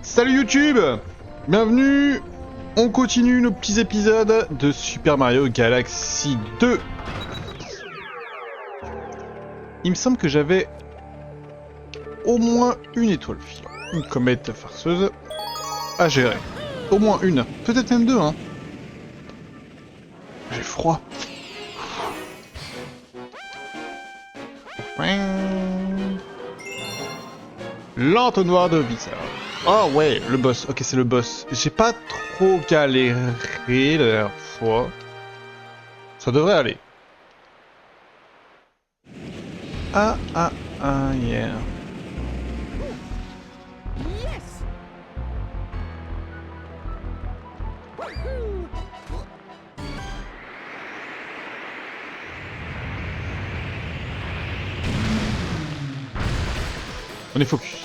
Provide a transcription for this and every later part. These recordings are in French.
Salut YouTube! Bienvenue! On continue nos petits épisodes de Super Mario Galaxy 2. Il me semble que j'avais au moins une étoile filante, une comète farceuse à gérer. Au moins une, peut-être même deux, hein. J'ai froid. L'entonnoir de Visser. Oh ouais, le boss. Ok, c'est le boss. J'ai pas trop galéré la dernière fois. Ça devrait aller. Ah, yeah. On est focus.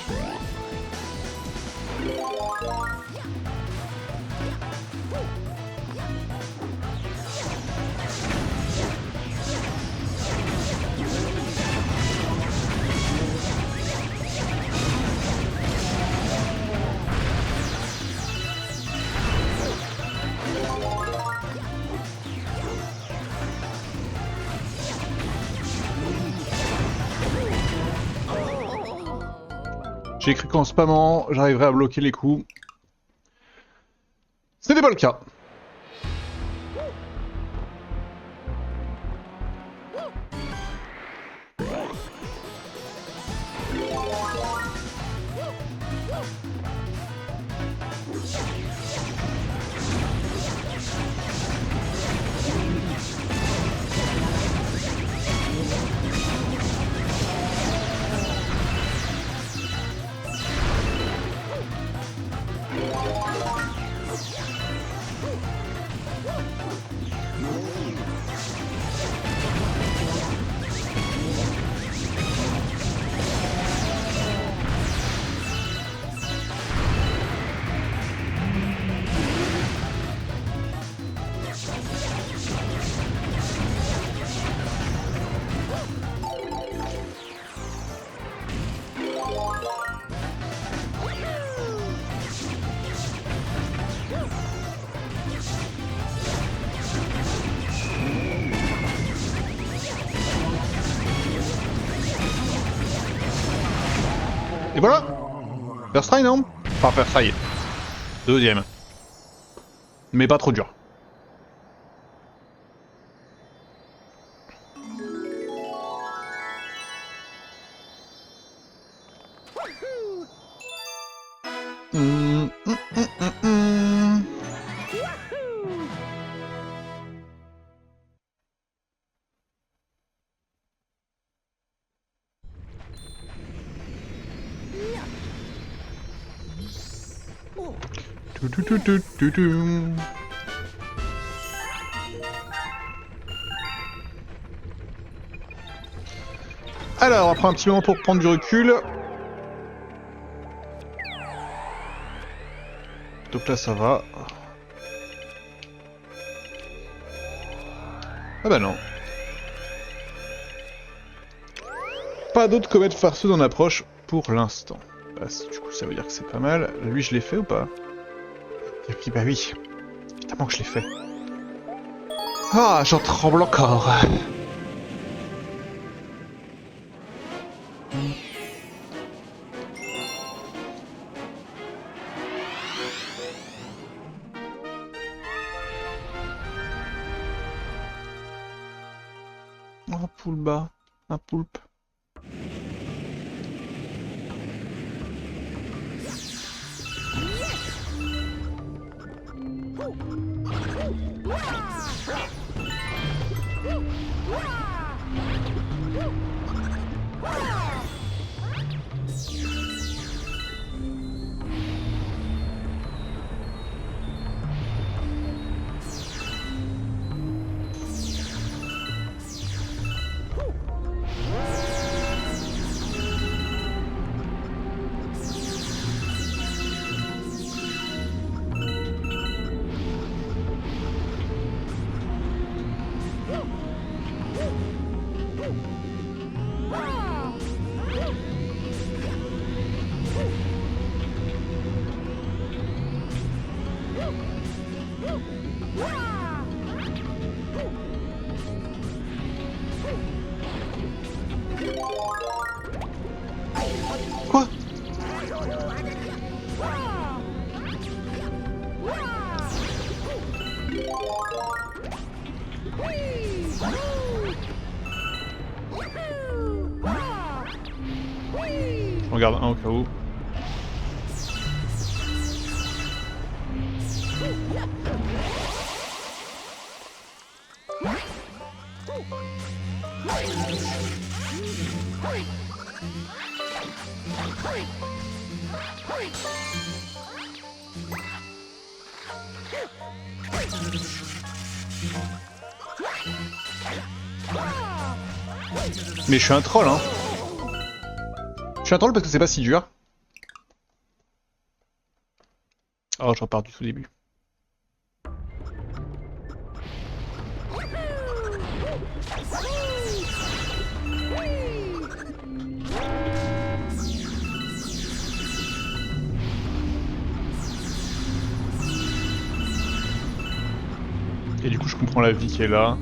J'ai cru qu'en spammant, j'arriverais à bloquer les coups. Ce n'est pas le cas. Et voilà. First try, non? Enfin, first try. Deuxième. Mais pas trop dur. Alors, on va prendre un petit moment pour prendre du recul. Donc là, ça va. Ah bah non. Pas d'autres comètes farceuses en approche pour l'instant. Bah, du coup, ça veut dire que c'est pas mal. Lui, je l'ai fait ou pas? Et puis, bah oui. Évidemment que je l'ai fait. Ah, j'en tremble encore. Oh, poule bas. Un poulpe. J'en garde un au cas où. Mais je suis un troll, hein. Je suis un troll parce que c'est pas si dur. Oh, je repars du tout début. Et du coup, je comprends la vie qui est là.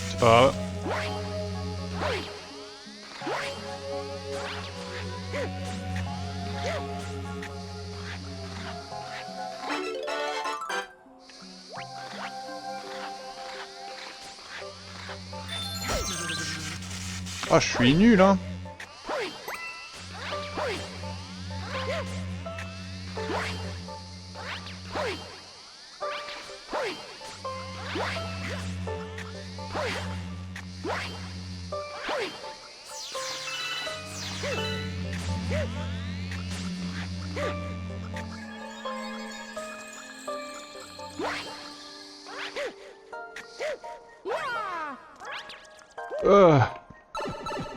C'est pas grave. Ah, je suis nul, hein.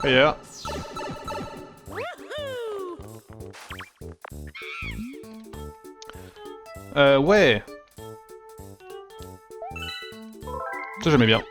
Ailleurs. Ouais. Ça j'aimais bien.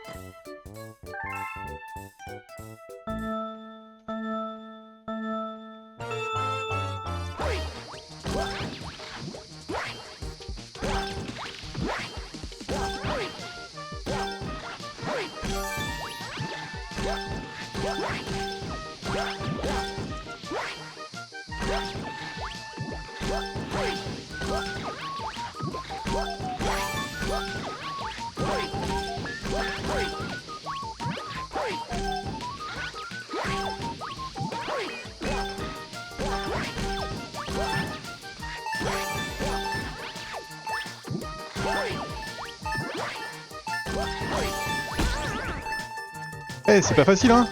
Eh, c'est pas facile, hein.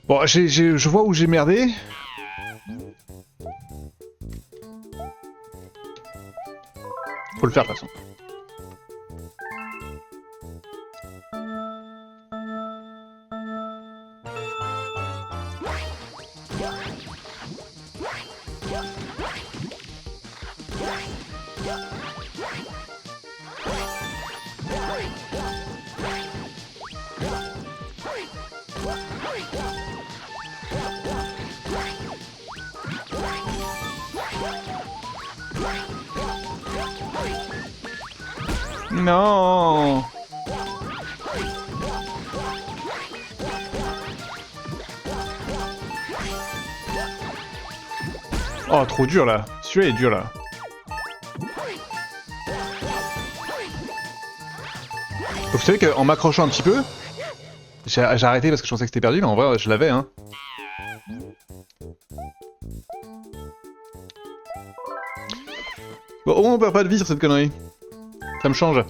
Bon, je vois où j'ai merdé. Faut le faire de toute façon. Non. Oh, trop dur là. Celui-là est dur là. Vous savez qu'en m'accrochant un petit peu, j'ai arrêté parce que je pensais que c'était perdu, mais en vrai, je l'avais, hein. Bon, au moins on perd pas de vie sur cette connerie. Ça me change.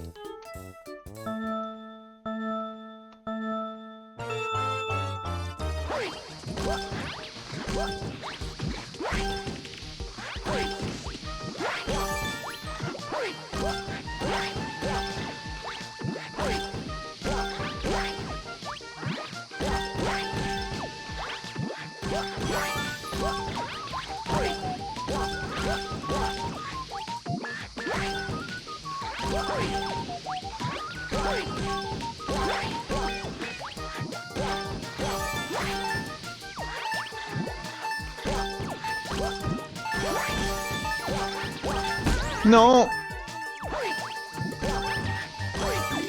Non.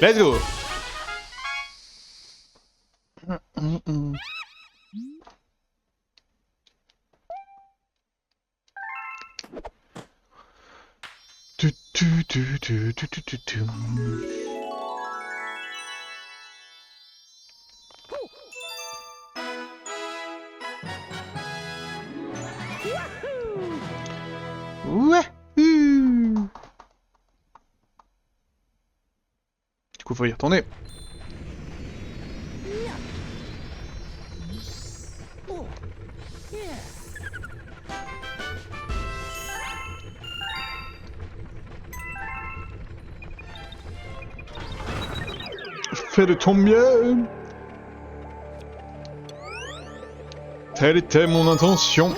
Let's go. Ouais. Du coup, faut y retourner. Fais de ton mieux. Telle était mon intention.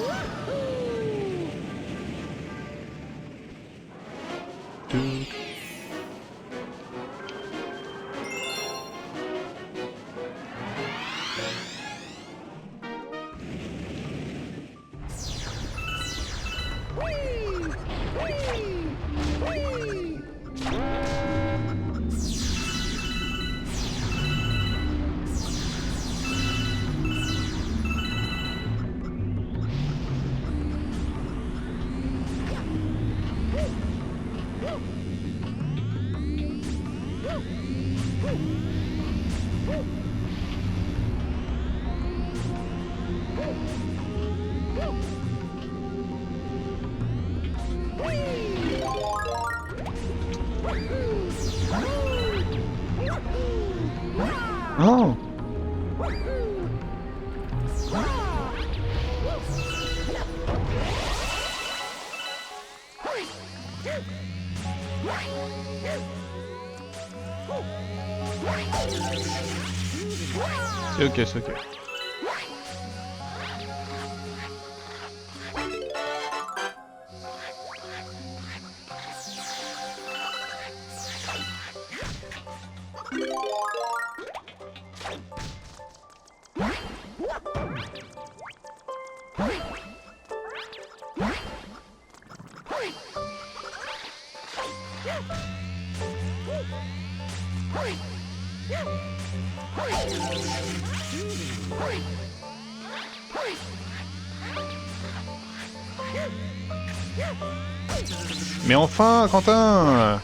Oh. C'est ok, c'est ok. Mais enfin, Quentin!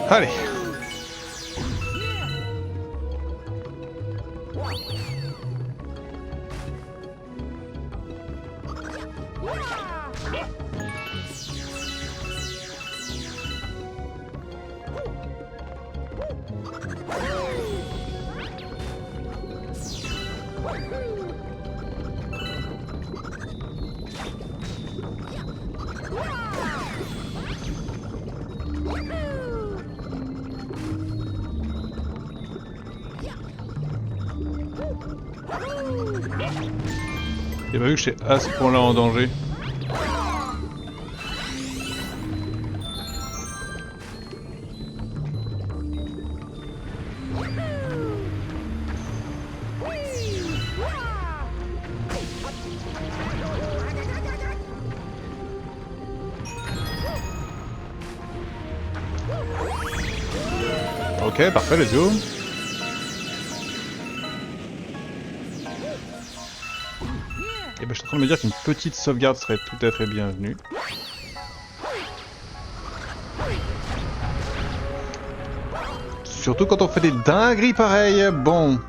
Allez! J'ai pas vu que j'étais à ce point-là en danger. Ok, parfait, let's go. Et ben, je suis en train de me dire qu'une petite sauvegarde serait tout à fait bienvenue. Surtout quand on fait des dingueries pareilles. Bon.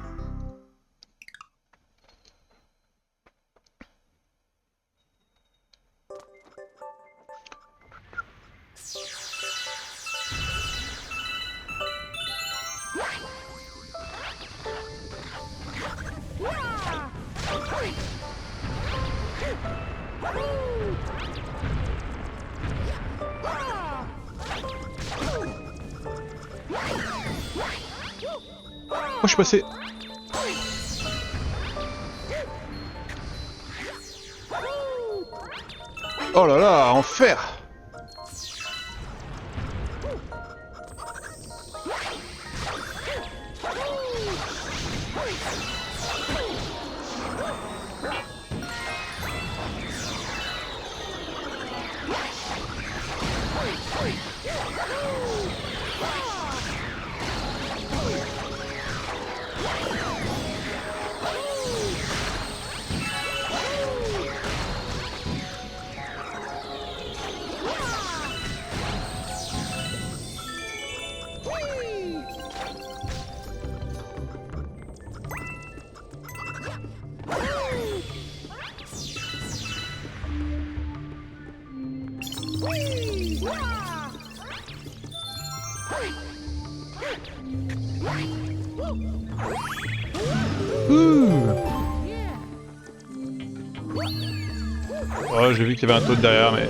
Oh, je suis passé. Oh là là, enfer. Oh, j'ai vu qu'il y avait un Toad derrière, mais...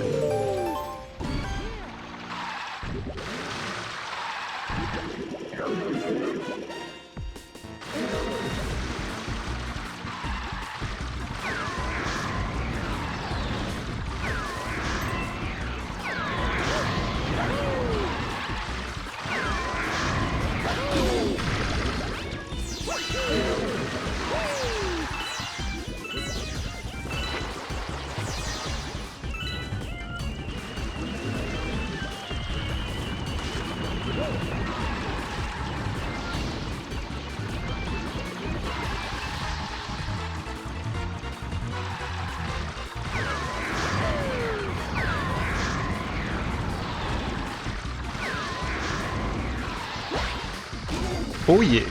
Oh yeah!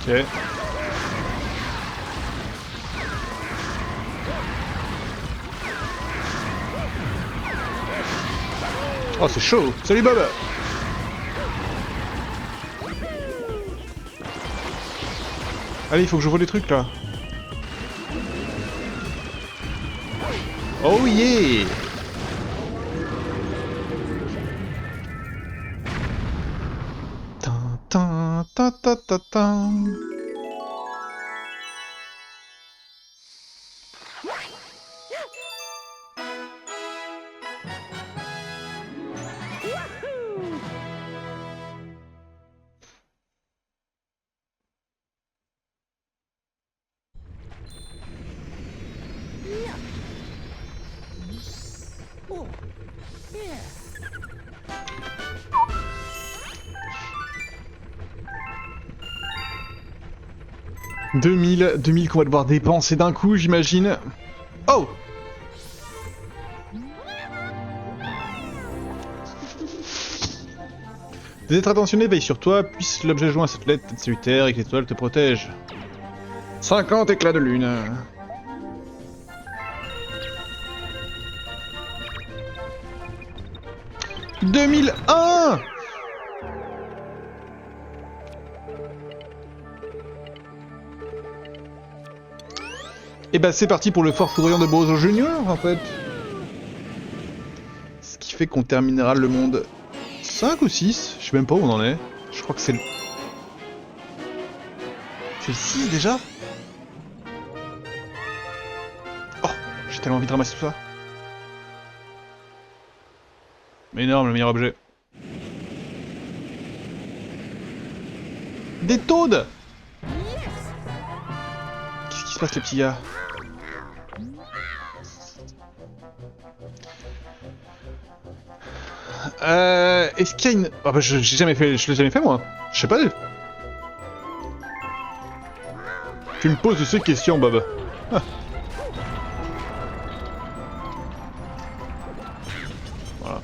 Ok. Oh, c'est chaud! Salut Bob! Allez, il faut que je vois des trucs là. Oh yeah! Tin, tin, ta ta ta ta. Oh, yeah. 2000 qu'on va devoir dépenser d'un coup, j'imagine. Oh! Des êtres attentionnés veillent sur toi, puisse l'objet joint à cette lettre être salutaire et que l'étoile te protège. 50 éclats de lune. « 2001 !» Et bah c'est parti pour le fort fourrillon de Bowser Junior en fait. Ce qui fait qu'on terminera le monde 5 ou 6, je sais même pas où on en est. Je crois que c'est le... C'est le 6 déjà? Oh, j'ai tellement envie de ramasser tout ça. Mais énorme, le meilleur objet. Des Toads! Qu'est-ce qui se passe les petits gars? Est-ce qu'il y a une... Ah bah j'ai jamais fait... Je l'ai jamais fait moi. Je sais pas. Tu me poses ces questions, Bob. Ah. Voilà.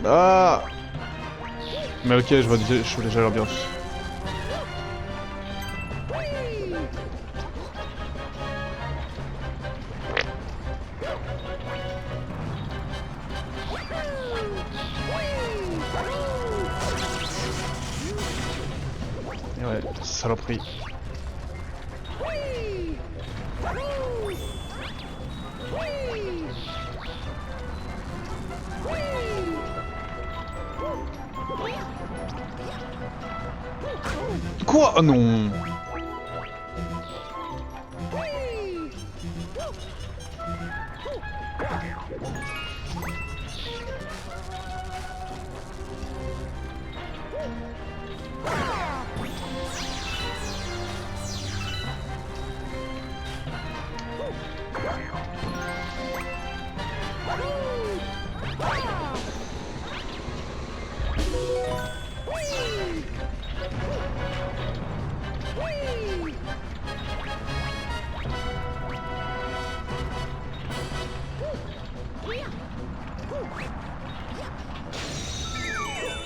Ah. Mais ok, je vois déjà l'ambiance. saloperie. Quoi? Oh non.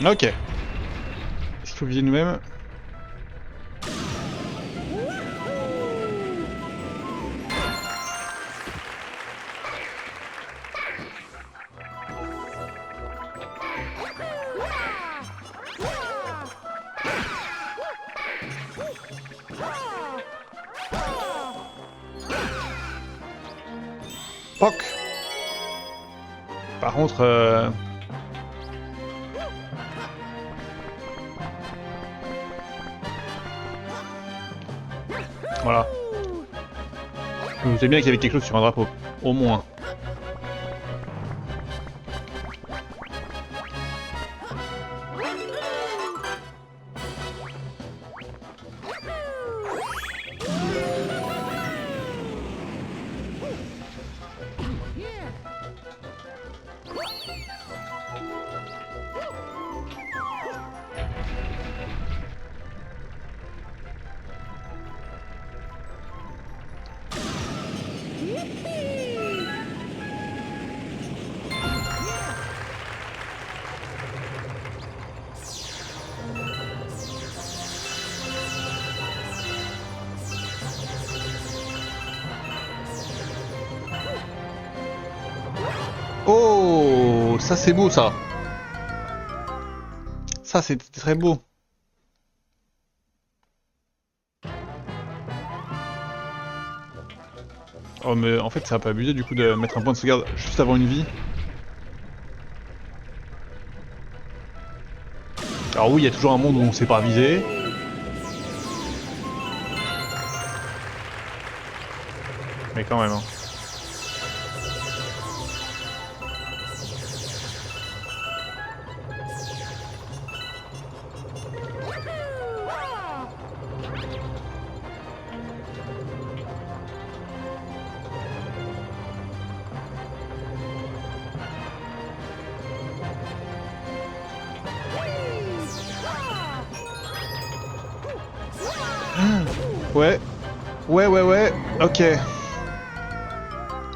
Ok. Est-ce qu'il faut viser nous-mêmes? Poc. Par contre, voilà. Je me sais bien qu'il y avait quelque chose sur un drapeau. Au moins. Oh, ça c'est beau ça. Ça c'est très beau. Oh mais en fait ça a pas abusé du coup de mettre un point de sauvegarde juste avant une vie. Alors oui, il y a toujours un monde où on sait pas viser. Mais quand même hein. Ouais. Ouais. Ok.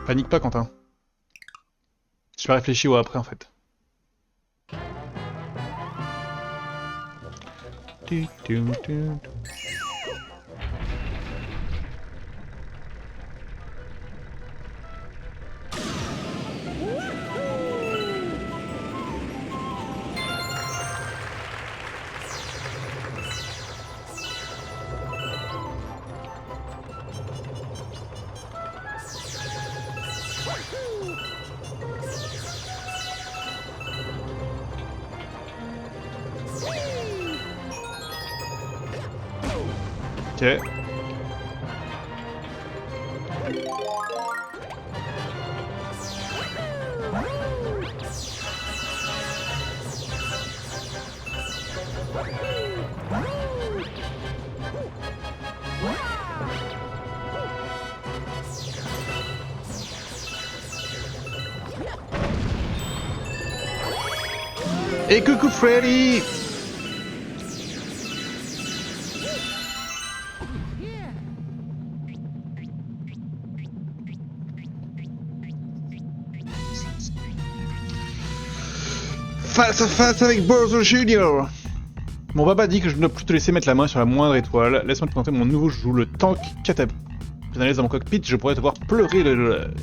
Panique pas, Quentin. Je vais réfléchir au après, en fait. Ok. Et coucou Freddy! Face à face avec Bowser Jr. Mon papa dit que je ne dois plus te laisser mettre la main sur la moindre étoile. Laisse-moi te présenter mon nouveau joujou, le tank Catabu. Bien à l'aise dans mon cockpit, je pourrais te voir pleurer le...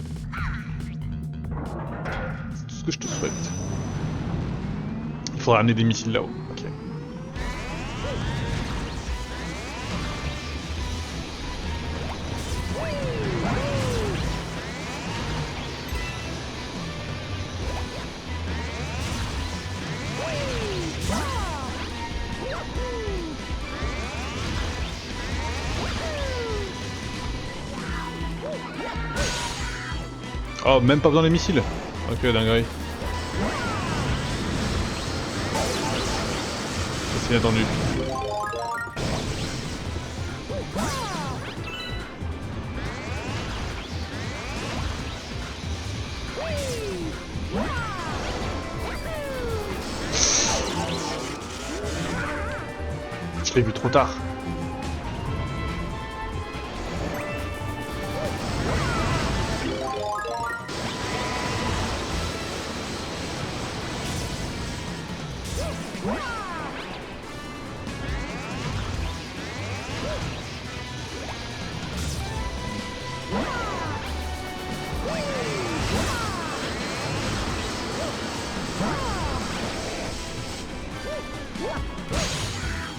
C'est tout ce que je te souhaite. Il faudra amener des missiles là-haut. Ok. Oh, même pas besoin des missiles. Ok, dinguerie. Ça c'est inattendu. Je l'ai vu trop tard.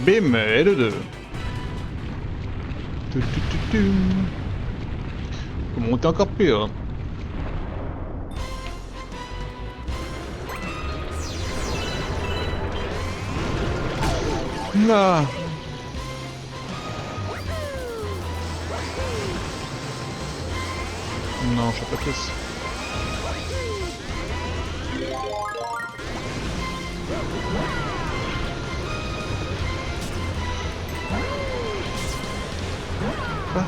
Bim, et le 2. Faut monter encore plus haut. Ah. Non, je sais pas plus. Ah.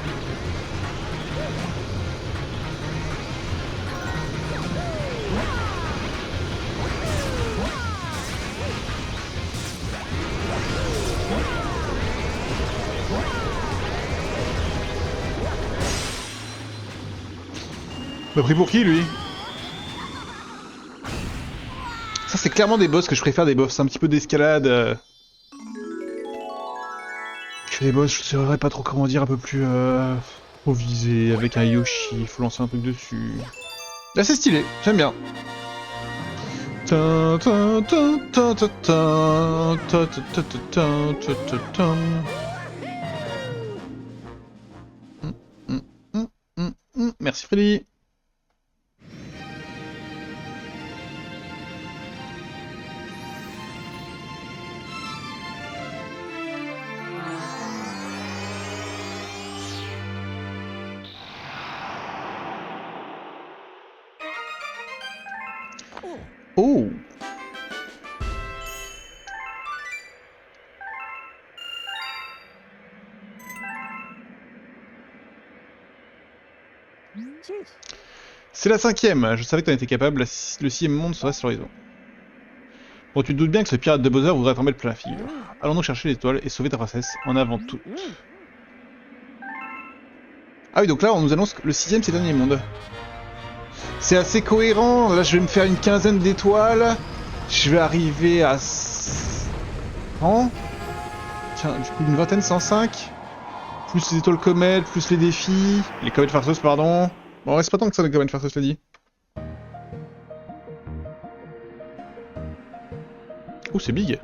M'a pris pour qui lui? Ça c'est clairement des boss que je préfère, des boss un petit peu d'escalade. Que des boss, je saurais pas trop comment dire, un peu plus improvisé, avec un Yoshi, il faut lancer un truc dessus. Là c'est stylé, j'aime bien. Merci Freddy. Oh. C'est la 5ème, je savais que t'en étais capable, le 6ème monde serait sur l'horizon. Bon, tu te doutes bien que ce pirate de Bowser voudrait tomber le plein fil. Allons donc chercher l'étoile et sauver ta princesse, en avant tout. Ah oui, donc là on nous annonce que le 6ème c'est le dernier monde. C'est assez cohérent, là je vais me faire une quinzaine d'étoiles. Je vais arriver à... 100. Tiens, du coup une vingtaine, 105. Plus les étoiles comètes, plus les défis. Les comètes farceuses, pardon. Bon, reste pas tant que ça, les comètes farceuses, je l'ai dit. Oh, c'est big.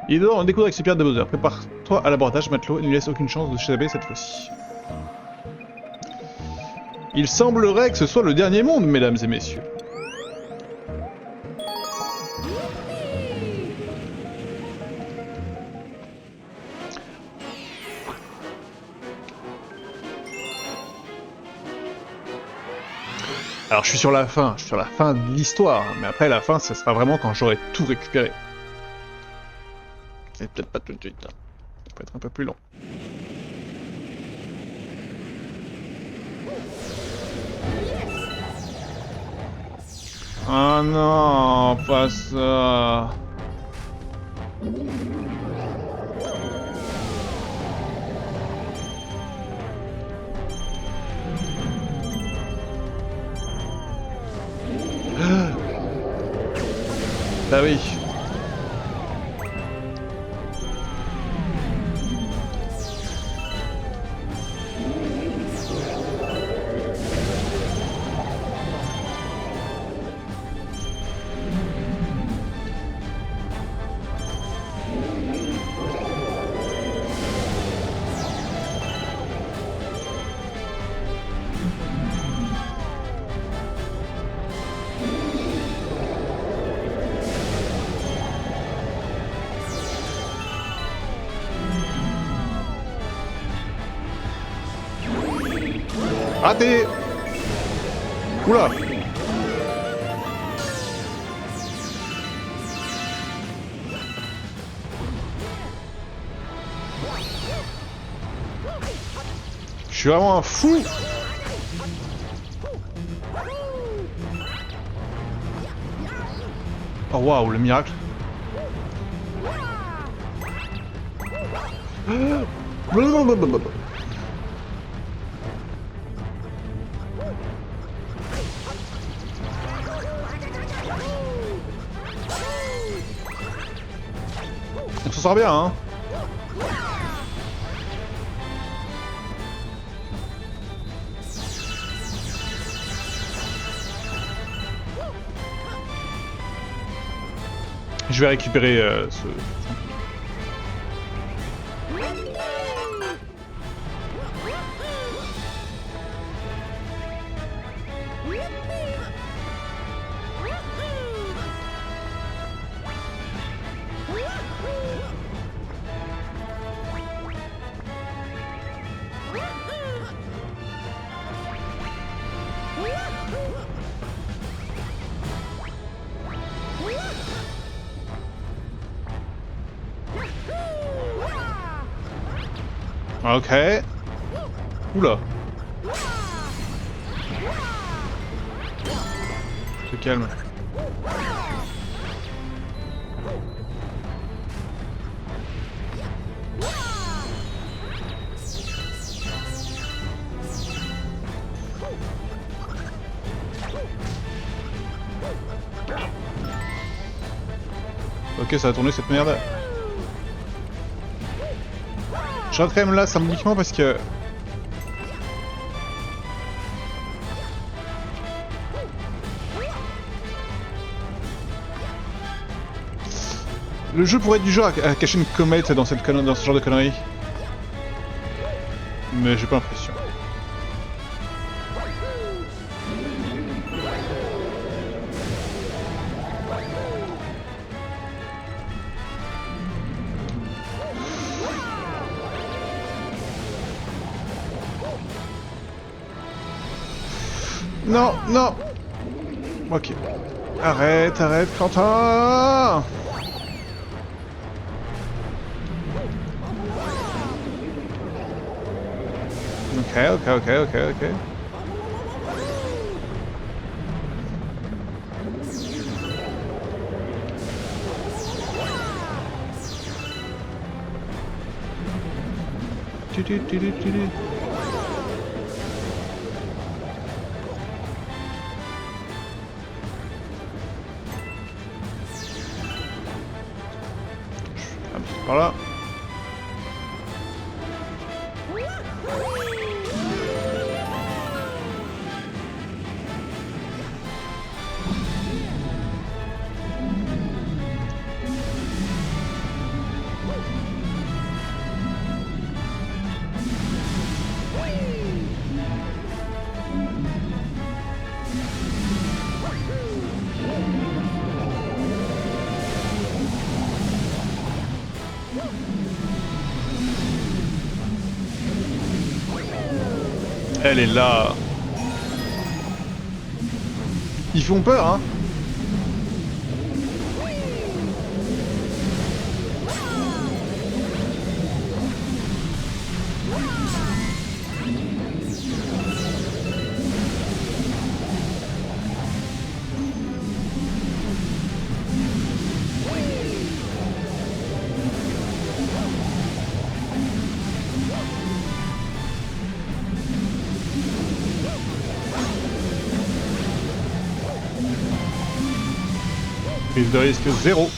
Il est dehors, on découvre avec ce pirate de Bowser. Prépare-toi à l'abordage, matelot, et ne lui laisse aucune chance de s'échapper cette fois-ci. Il semblerait que ce soit le dernier monde, mesdames et messieurs. Alors je suis sur la fin de l'histoire, mais après la fin, ça sera vraiment quand j'aurai tout récupéré. C'est peut-être pas tout de suite, hein. Ça peut être un peu plus long. Oh non, pas ça. Bah oui. Raté. Oula. Je suis vraiment un fou. Oh waouh, le miracle. Blablabla. On s'en sort bien, hein. Je vais récupérer ce... Ok. Oula. Se calme. Ok, ça a tourné cette merde. Je reste quand même là symboliquement parce que... Le jeu pourrait être du genre à cacher une comète dans, dans ce genre de conneries. Mais j'ai pas l'impression. Non, non. Ok. Arrête, arrête, Quentin. Ok. Tu. Voilà. Elle est là. Ils font peur, hein. Prise de risque 0.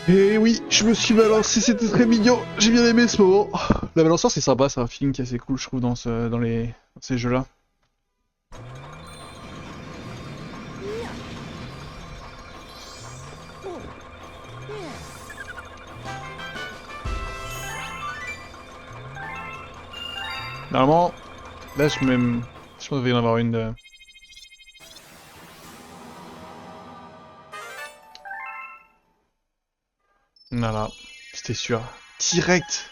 Et oui, je me suis balancé, c'était très mignon, j'ai bien aimé ce moment. La balançoire c'est sympa, c'est un feeling qui est assez cool je trouve dans ces jeux-là. Normalement, là je mets... Je pense qu'il va y en avoir une de... Voilà, c'était sûr. Direct!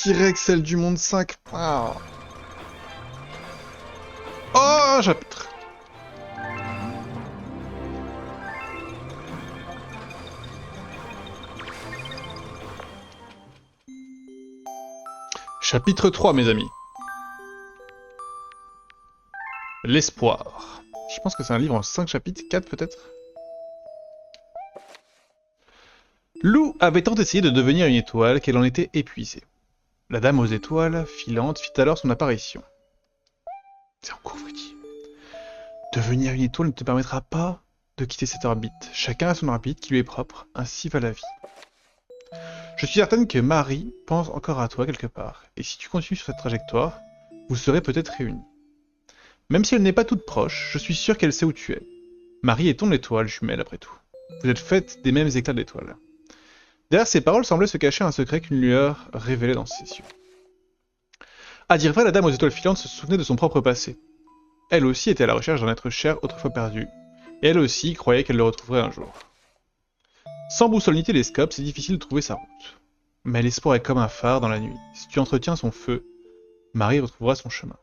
Direct, celle du monde 5. Ah. Oh, chapitre! Chapitre 3, mes amis. L'espoir. Je pense que c'est un livre en 5 chapitres, 4 peut-être. Lou avait tant essayé de devenir une étoile qu'elle en était épuisée. La dame aux étoiles filantes fit alors son apparition. C'est en cours, Freddy. Devenir une étoile ne te permettra pas de quitter cette orbite. Chacun a son orbite qui lui est propre, ainsi va la vie. Je suis certaine que Marie pense encore à toi quelque part, et si tu continues sur cette trajectoire, vous serez peut-être réunis. Même si elle n'est pas toute proche, je suis sûr qu'elle sait où tu es. Marie est ton étoile jumelle après tout. Vous êtes faites des mêmes éclats d'étoiles. Derrière ces paroles semblait se cacher un secret qu'une lueur révélait dans ses yeux. À dire vrai, la dame aux étoiles filantes se souvenait de son propre passé. Elle aussi était à la recherche d'un être cher autrefois perdu, et elle aussi croyait qu'elle le retrouverait un jour. Sans boussole ni télescope, c'est difficile de trouver sa route. Mais l'espoir est comme un phare dans la nuit. Si tu entretiens son feu, Marie retrouvera son chemin.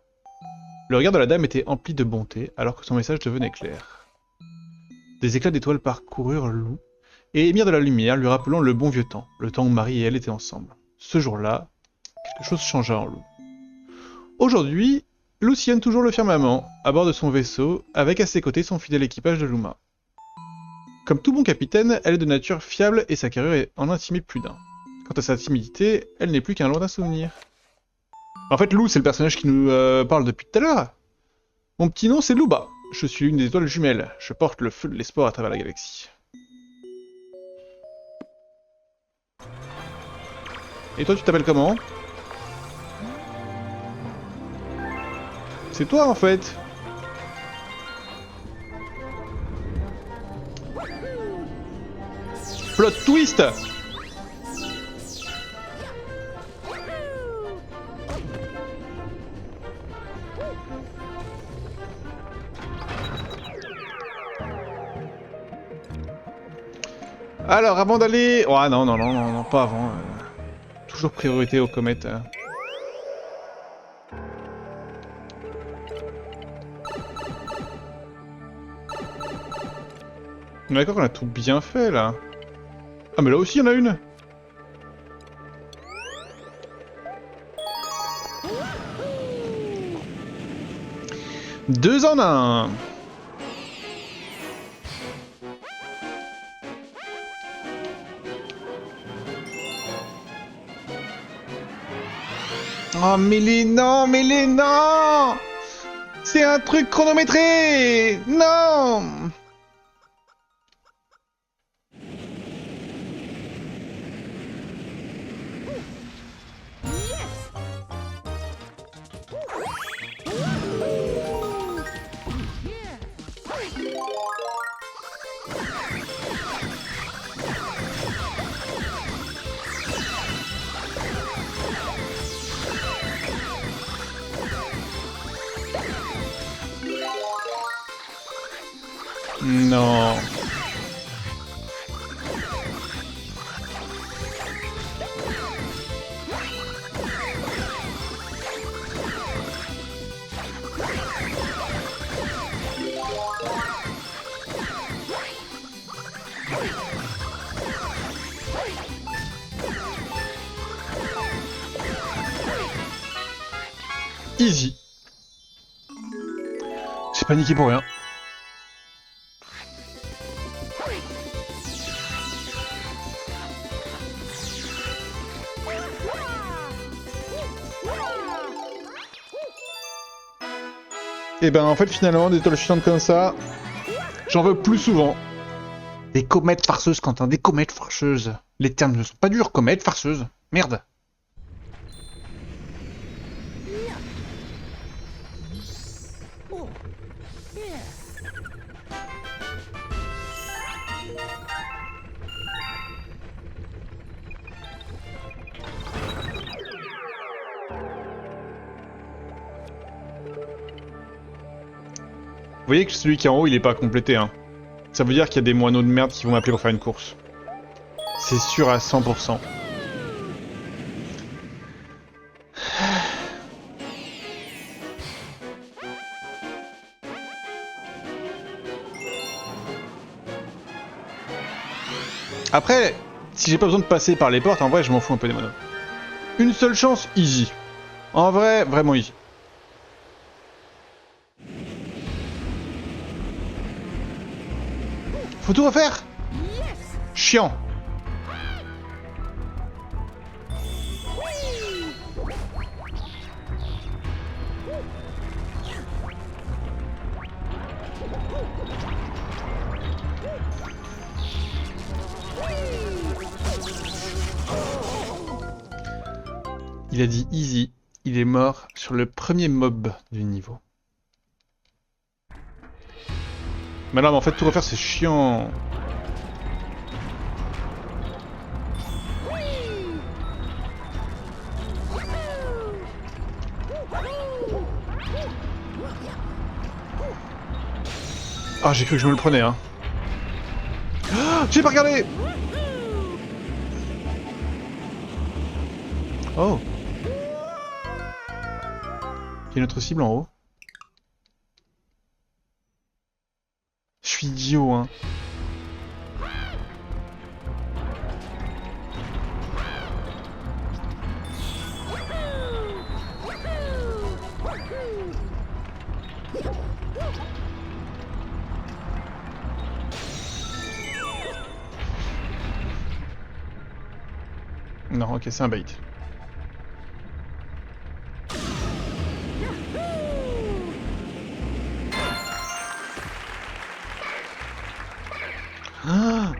Le regard de la dame était empli de bonté, alors que son message devenait clair. Des éclats d'étoiles parcoururent Lou, et émirent de la lumière, lui rappelant le bon vieux temps, le temps où Marie et elle étaient ensemble. Ce jour-là, quelque chose changea en Lou. Aujourd'hui, Lou sillonne toujours le firmament, à bord de son vaisseau, avec à ses côtés son fidèle équipage de Luma. Comme tout bon capitaine, elle est de nature fiable et sa carrure en intimide plus d'un. Quant à sa timidité, elle n'est plus qu'un lointain souvenir. En fait, Lou, c'est le personnage qui nous parle depuis tout à l'heure. Mon petit nom, c'est Louba. Je suis l'une des étoiles jumelles. Je porte le feu de l'espoir à travers la galaxie. Et toi, tu t'appelles comment? C'est toi, en fait. Plot twist! Alors, avant d'aller... Oh non, pas avant. Toujours priorité aux comètes. On est d'accord qu'on a tout bien fait, là. Ah, mais là aussi, il y en a une! Deux en un! Oh, mais les non! C'est un truc chronométré! Non! Non. Easy. J'ai paniqué pour rien. Et ben en fait finalement des étoiles filantes comme ça, j'en veux plus souvent. Des comètes farceuses, Quentin, des comètes farceuses. Les termes ne sont pas durs, comètes farceuses. Merde. Oh, yeah. voyez que celui qui est en haut, il est pas complété, hein. Ça veut dire qu'il y a des moineaux de merde qui vont m'appeler pour faire une course. C'est sûr à 100%. Après, si j'ai pas besoin de passer par les portes, en vrai, je m'en fous un peu des moineaux. Une seule chance, easy. En vrai, vraiment easy. Faut tout refaire? Chiant. Il a dit easy. Il est mort sur le premier mob du niveau. Mais là, en fait, tout refaire, c'est chiant. Ah, j'ai cru que je me le prenais, hein. Ah, j'ai pas regardé. Oh. Il y a une autre cible en haut. Je suis idiot, hein. Non, ok, c'est un bait. Ah!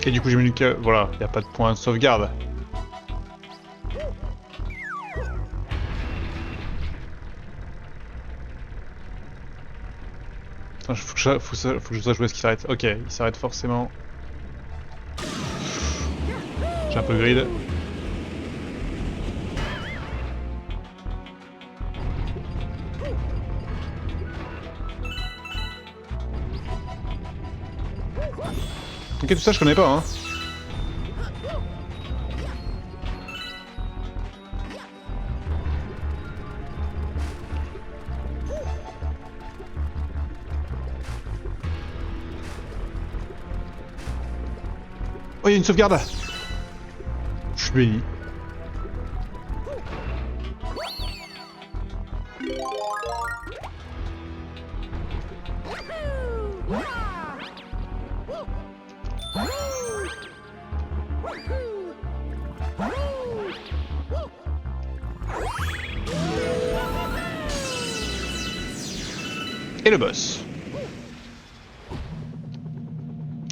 Et du coup j'ai mis que... Voilà, il n'y a pas de point de sauvegarde. Attends, faut que je dois jouer ce qui s'arrête. Ok, il s'arrête forcément. J'ai un peu grid. Ok, tout ça je connais pas, hein. Oh, il y a une sauvegarde. Je suis béni. Et le boss.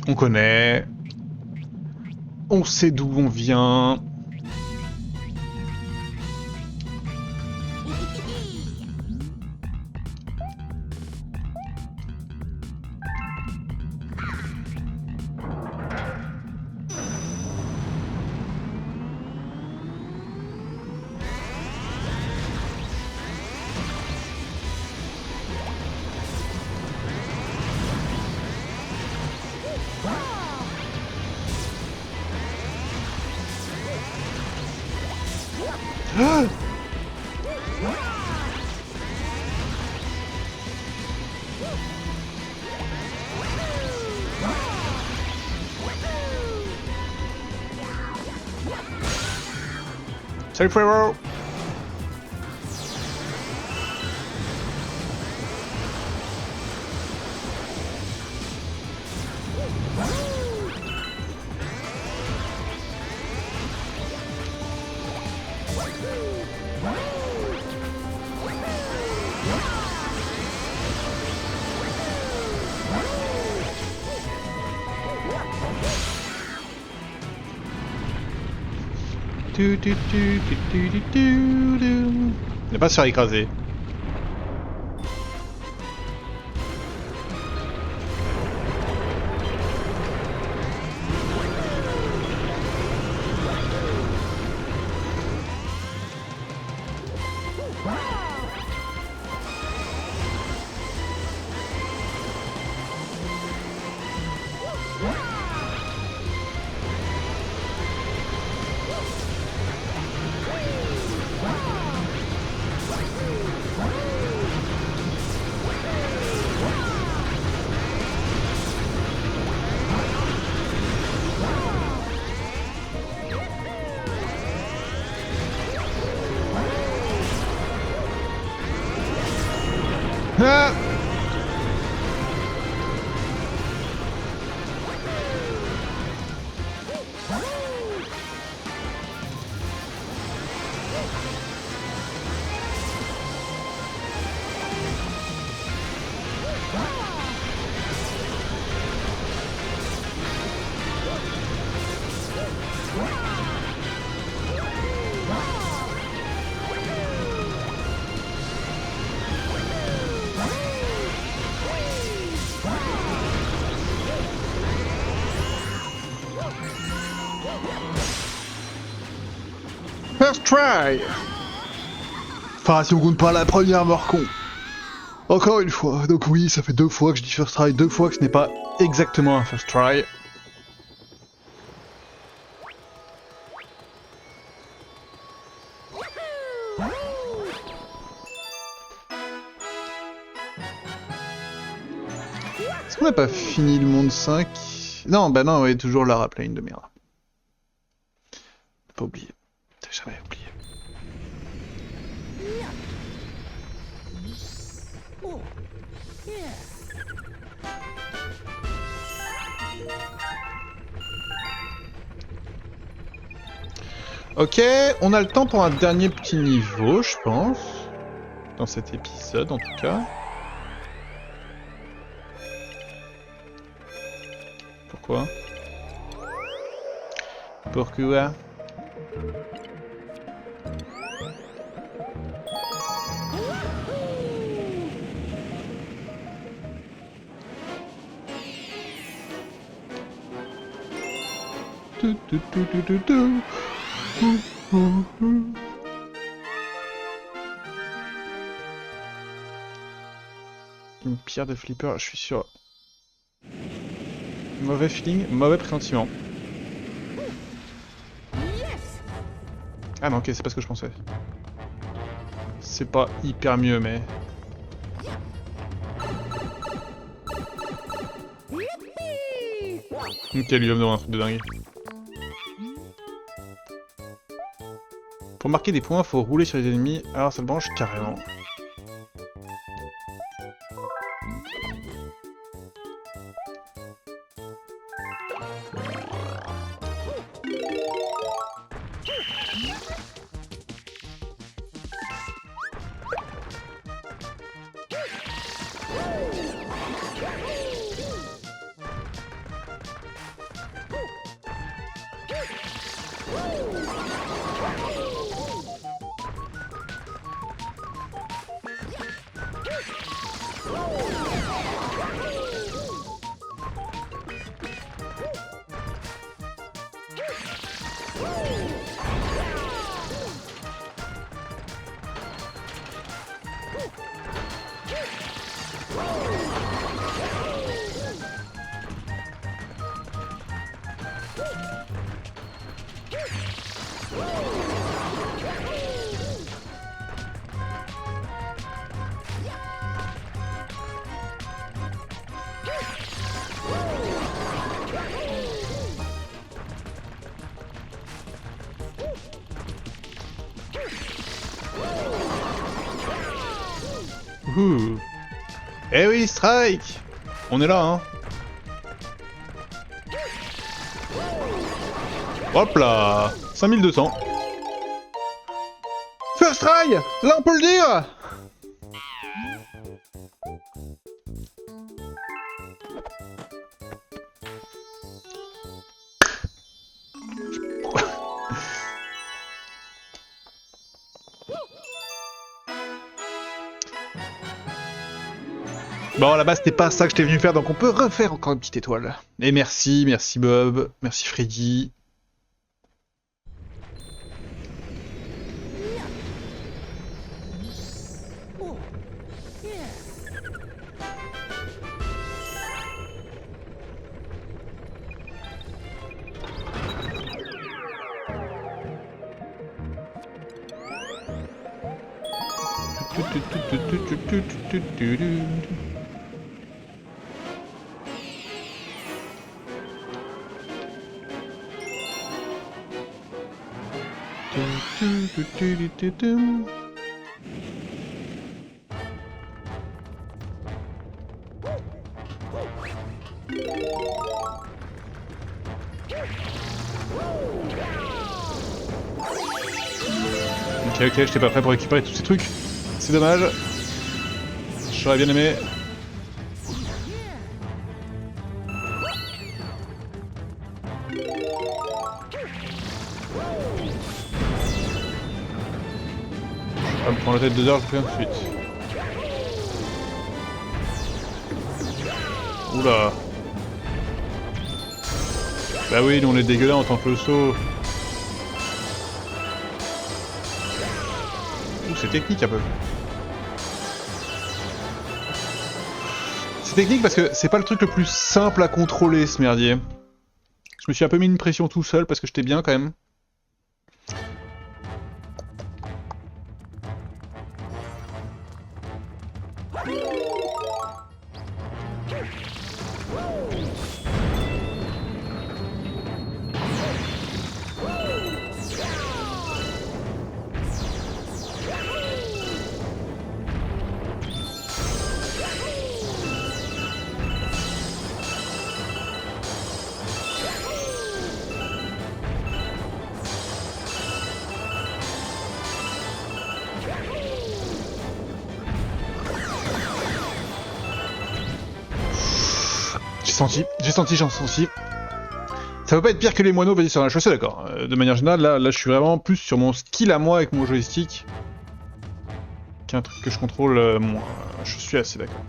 On connaît. On sait d'où on vient. Ah! Salut frérot! Il va pas se faire écraser. Ah! First try! Enfin, si on compte pas la première mort con. Encore une fois, donc oui, ça fait 2 fois que je dis first try, 2 fois que ce n'est pas exactement un first try. Est-ce qu'on n'a pas fini le monde 5? Non, bah non, oui, toujours la rapline de merde. Pas oublié. T'as jamais oublié. Oh, yeah. Ok, on a le temps pour un dernier petit niveau, je pense. Dans cet épisode, en tout cas. Pourquoi? Pourquoi? Une pierre de flipper, je suis sûr. Mauvais feeling, mauvais pressentiment. Ah non, ok, c'est pas ce que je pensais. C'est pas hyper mieux, mais... Ok, lui va me donner un truc de dingue. Pour marquer des points, faut rouler sur les ennemis, alors ça le branche carrément. Ouh. Eh oui, strike! On est là, hein. Hop là! 5200. First try! Là, on peut le dire! Bon, à la base, c'était pas ça que j'étais venu faire, donc on peut refaire encore une petite étoile. Et merci, merci Bob, merci Freddy. Oh, yeah. Ok, ok, j'étais pas prêt pour récupérer tous ces trucs. C'est dommage. J'aurais bien aimé. Je vais me prendre la tête de dehors, je fais tout de suite. Oula. Bah oui, nous on est dégueulasse en tant que le saut. Ouh, c'est technique un peu. C'est technique parce que c'est pas le truc le plus simple à contrôler ce merdier. Je me suis un peu mis une pression tout seul parce que j'étais bien quand même. J'ai senti, j'en senti. Ça peut pas être pire que les moineaux, vas-y, sur un chaussée, d'accord. De manière générale, là, je suis vraiment plus sur mon skill à moi avec mon joystick qu'un truc que je contrôle moins. Je suis assez d'accord.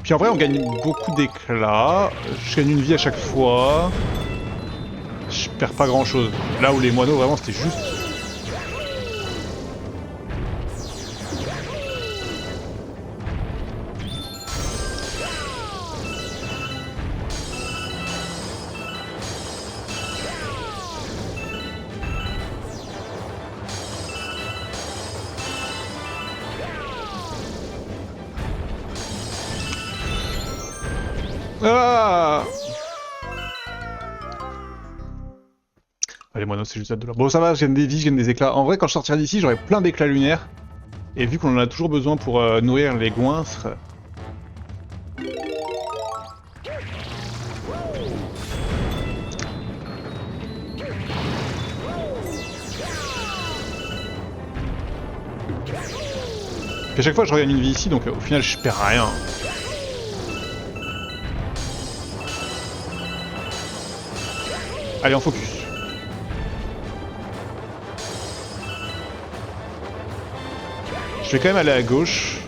Puis en vrai, on gagne beaucoup d'éclat. Je gagne une vie à chaque fois. Je perds pas grand-chose. Là où les moineaux, vraiment, c'était juste... Ah, les moineaux, c'est juste la douleur. Bon, ça va, je gagne des vies, je gagne des éclats. En vrai, quand je sortirai d'ici, j'aurai plein d'éclats lunaires. Et vu qu'on en a toujours besoin pour nourrir les goinfres... Puis à chaque fois, je regagne une vie ici, donc au final, je perds rien. Allez, en focus. Je vais quand même aller à gauche.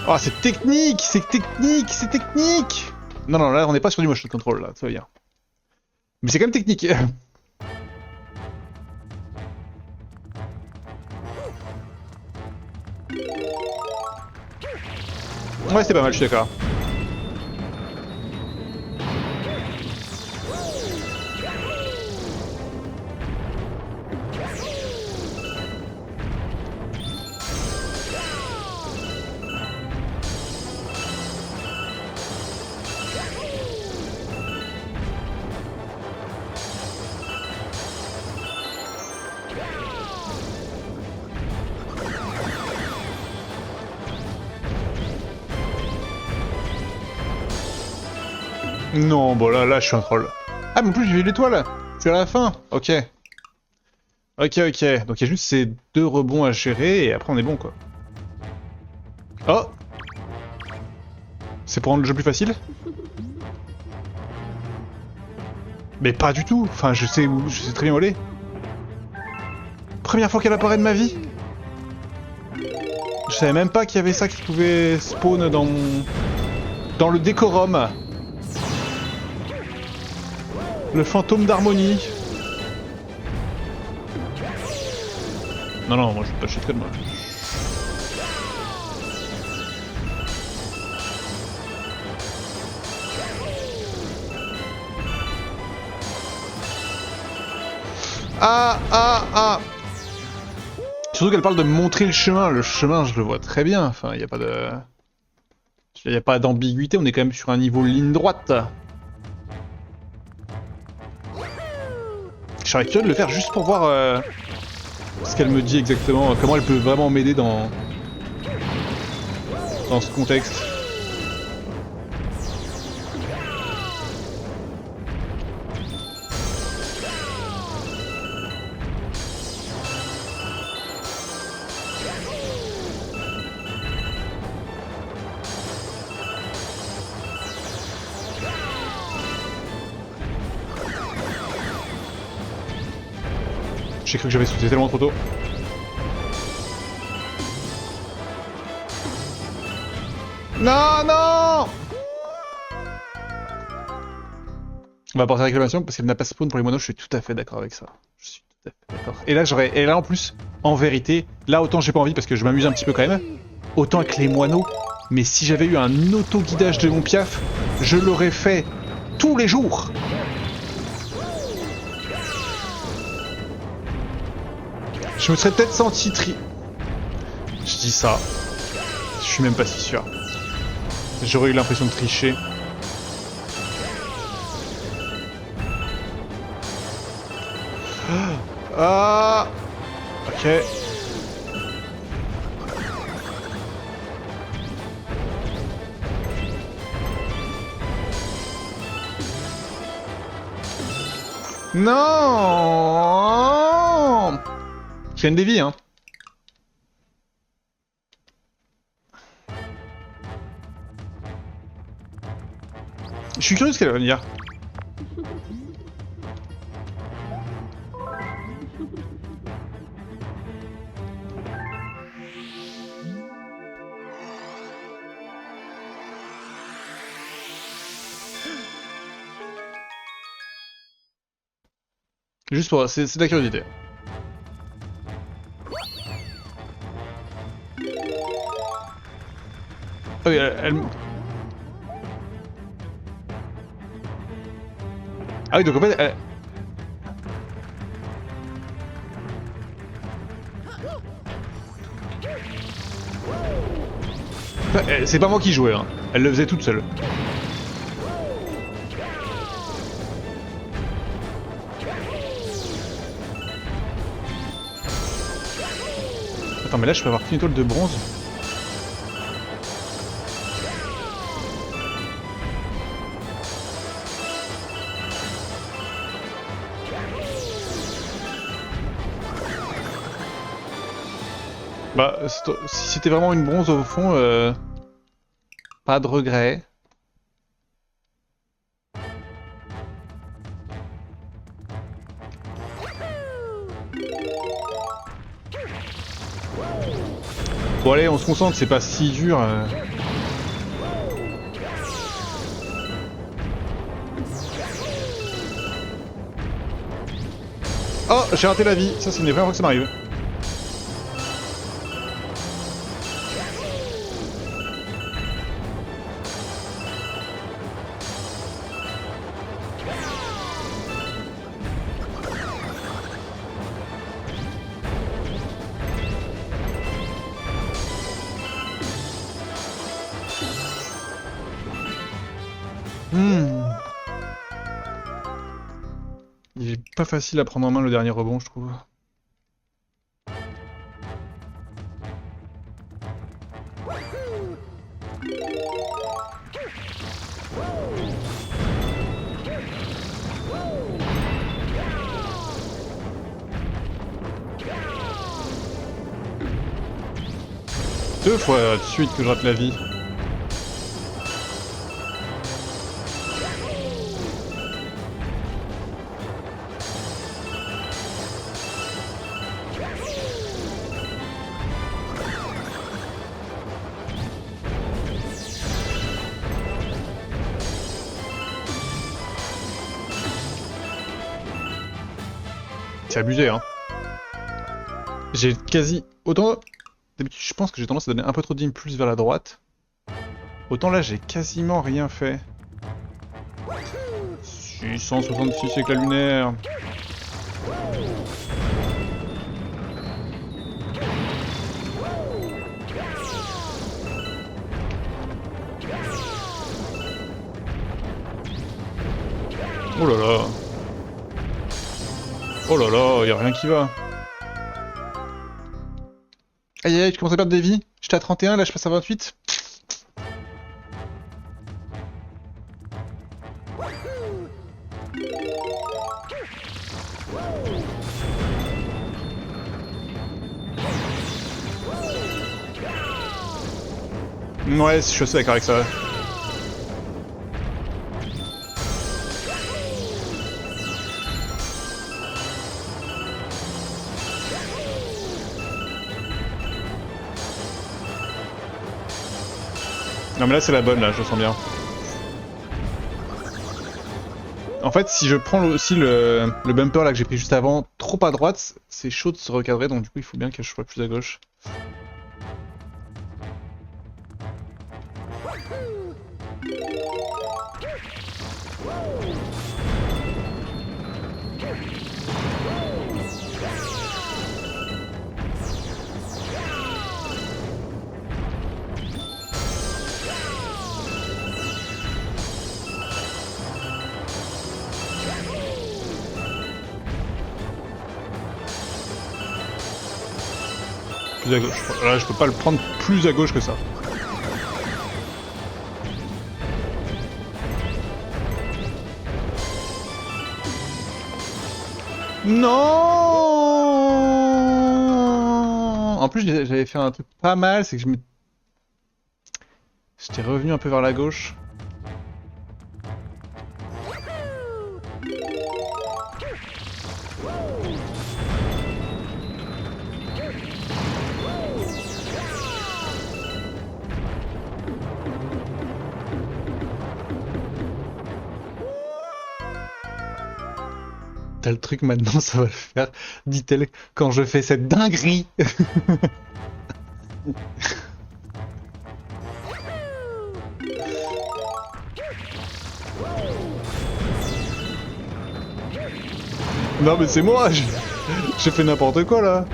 Oh, c'est technique, c'est technique, c'est technique. Non, non, là, on n'est pas sur du motion control, là, ça va bien. Mais c'est quand même technique. Ouais, c'est pas mal, je suis d'accord. Non, bon là, je suis un troll. Ah, mais en plus j'ai eu l'étoile. C'est à la fin. Ok. Ok, ok. Donc il y a juste ces deux rebonds à gérer et après on est bon quoi. Oh. C'est pour rendre le jeu plus facile? Mais pas du tout. Enfin, je sais très bien où elle est. Première fois qu'elle apparaît de ma vie. Je savais même pas qu'il y avait ça qui pouvait spawn dans le décorum. Le fantôme d'harmonie. Non, non, moi je suis pas chez de moi. Ah. Surtout qu'elle parle de montrer le chemin. Le chemin, je le vois très bien. Enfin, il y a pas de... Il y a pas d'ambiguïté, on est quand même sur un niveau ligne droite. Je serais curieux de le faire juste pour voir ce qu'elle me dit exactement, comment elle peut vraiment m'aider dans ce contexte. J'ai cru que j'avais sauté tellement trop tôt. Non, non! On va porter réclamation parce qu'elle n'a pas spawn pour les moineaux, je suis tout à fait d'accord avec ça. Je suis tout à fait d'accord. Et là en plus, en vérité, là autant j'ai pas envie parce que je m'amuse un petit peu quand même, autant avec les moineaux, mais si j'avais eu un auto-guidage de mon piaf, je l'aurais fait tous les jours. Je me serais peut-être senti Je dis ça. Je suis même pas si sûr. J'aurais eu l'impression de tricher. Ah. Ok. Non. Je gagne des vies, hein. Je suis curieux de ce qu'elle va me dire. Juste pour... c'est de la curiosité. Ah oui, Ah oui, donc en fait, c'est pas moi qui jouais, hein. Elle le faisait toute seule. Attends, mais là je peux avoir qu'une étoile de bronze. Bah, si c'était vraiment une bronze au fond, pas de regret. Bon allez, on se concentre, c'est pas si dur. Oh, j'ai raté la vie, ça c'est une des premières fois que ça m'arrive. Il est pas facile à prendre en main le dernier rebond, je trouve. Deux fois de suite que je rate la vie. C'est abusé, hein. J'ai quasi... Autant... D'habitude, je pense que j'ai tendance à donner un peu trop d'impulse vers la droite. Autant là, j'ai quasiment rien fait. 666 éclats lunaires. Oh là là. Oh là là, y'a rien qui va. Aïe aïe, tu commences à perdre des vies. J'étais à 31, là je passe à 28. Ouais, je suis assez d'accord avec ça. Non mais là c'est la bonne là, je sens bien. En fait si je prends aussi le bumper là que j'ai pris juste avant trop à droite, c'est chaud de se recadrer donc du coup il faut bien que je sois plus à gauche. Plus à gauche. Là, je peux pas le prendre plus à gauche que ça. Non. En plus, j'avais fait un truc pas mal, c'est que j'étais revenu un peu vers la gauche. T'as le truc maintenant, ça va le faire, dit-elle, quand je fais cette dinguerie. Non mais c'est moi, j'ai fait n'importe quoi là.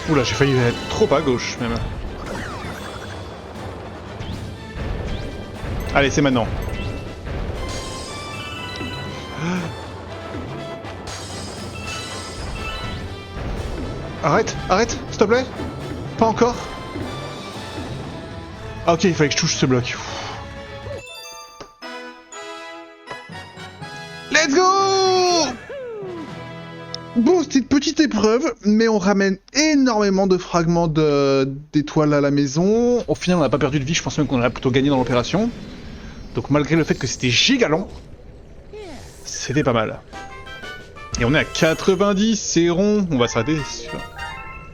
Oula, j'ai failli être trop à gauche même. Allez, c'est maintenant. Arrête, arrête, s'il te plaît. Pas encore. Ah ok, il fallait que je touche ce bloc. Let's go! Bon, c'était une petite épreuve, mais on ramène énormément de fragments d'étoiles à la maison. Au final, on n'a pas perdu de vie, je pense même qu'on a plutôt gagné dans l'opération. Donc malgré le fait que c'était giga long, c'était pas mal. Et on est à 90, c'est rond. On va s'arrêter sur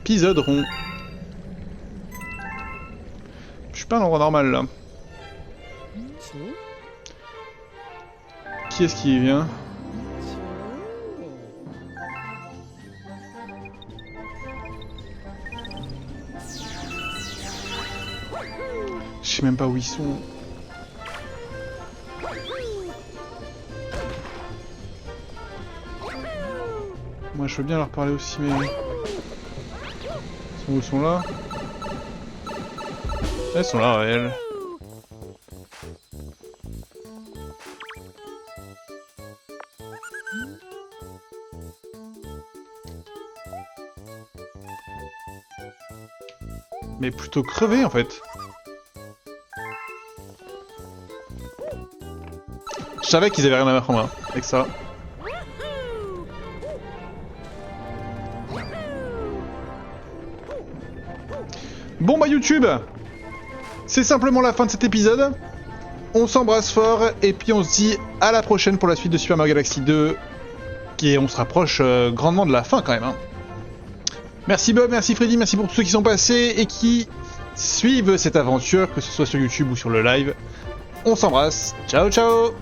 épisode rond. Je suis pas à un endroit normal là. Qui est-ce qui vient? Je sais même pas où ils sont. Moi je veux bien leur parler aussi, mais... Ils sont là? Elles sont là, elles. Mais plutôt crever en fait. Je savais qu'ils avaient rien à mettre en main avec ça. Bon bah YouTube, c'est simplement la fin de cet épisode. On s'embrasse fort et puis on se dit à la prochaine pour la suite de Super Mario Galaxy 2 Et on se rapproche grandement de la fin quand même. Hein. Merci Bob, merci Freddy, merci pour tous ceux qui sont passés et qui suivent cette aventure, que ce soit sur YouTube ou sur le live. On s'embrasse, ciao ciao.